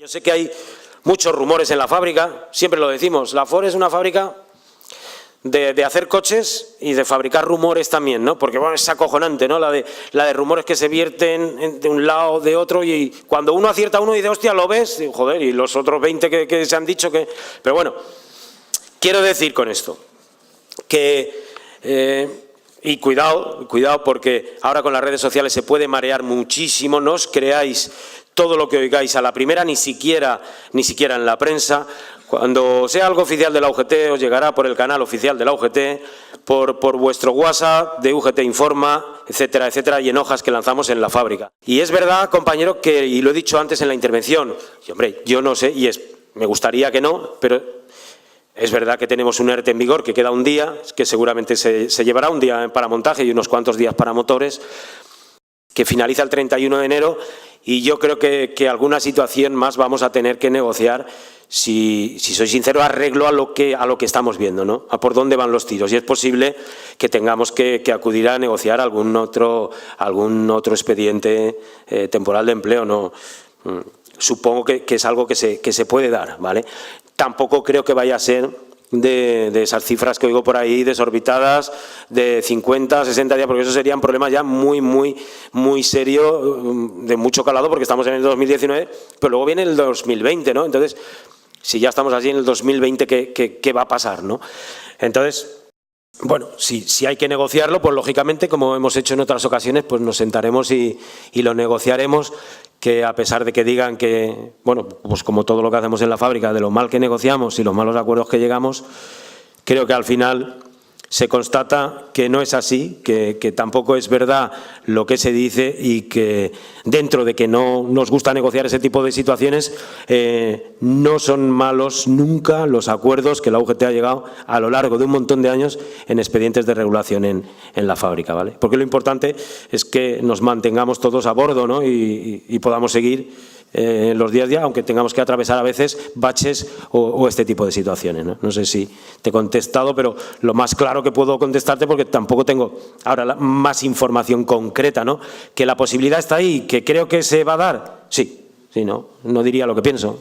Yo sé que hay muchos rumores en la fábrica, siempre lo decimos, la Ford es una fábrica de hacer coches y de fabricar rumores también, ¿no? Porque bueno, es acojonante, ¿no? La de rumores que se vierten de un lado, de otro, y cuando uno acierta uno dice, hostia, ¿lo ves? Y, joder, y los otros 20 que se han dicho que... Pero bueno, quiero decir con esto que... y cuidado porque ahora con las redes sociales se puede marear muchísimo, no os creáis todo lo que oigáis a la primera, ni siquiera en la prensa. Cuando sea algo oficial de la UGT os llegará por el canal oficial de la UGT, por vuestro WhatsApp de UGT Informa, etcétera, etcétera, y en hojas que lanzamos en la fábrica. Y es verdad, compañero, que, y lo he dicho antes en la intervención, y hombre, yo no sé, me gustaría que no, pero es verdad que tenemos un ERTE en vigor que queda un día, que seguramente se llevará un día para montaje y unos cuantos días para motores, que finaliza el 31 de enero, y yo creo que alguna situación más vamos a tener que negociar, si soy sincero, arreglo a lo que estamos viendo, ¿no? A por dónde van los tiros, y es posible que tengamos que acudir a negociar algún otro expediente temporal de empleo, ¿no? Supongo que es algo que se puede dar, ¿vale? Tampoco creo que vaya a ser de esas cifras que oigo por ahí desorbitadas de 50, 60 días, porque eso serían problemas ya muy serios, de mucho calado, porque estamos en el 2019, pero luego viene el 2020, ¿no? Entonces, si ya estamos allí en el 2020, ¿qué va a pasar, no? Entonces, bueno, si hay que negociarlo, pues lógicamente, como hemos hecho en otras ocasiones, pues nos sentaremos y lo negociaremos, que a pesar de que digan que, bueno, pues como todo lo que hacemos en la fábrica, de lo mal que negociamos y los malos acuerdos que llegamos, creo que al final se constata que no es así, que tampoco es verdad lo que se dice, y que dentro de que no nos gusta negociar ese tipo de situaciones, no son malos nunca los acuerdos que la UGT ha llegado a lo largo de un montón de años en expedientes de regulación en la fábrica, ¿vale? Porque lo importante es que nos mantengamos todos a bordo, ¿no? y podamos seguir los días a día, aunque tengamos que atravesar a veces baches o este tipo de situaciones, ¿no? No sé si te he contestado, pero lo más claro que puedo contestarte, porque tampoco tengo ahora más información concreta, ¿no? Que la posibilidad está ahí, que creo que se va a dar, sí, no diría lo que pienso.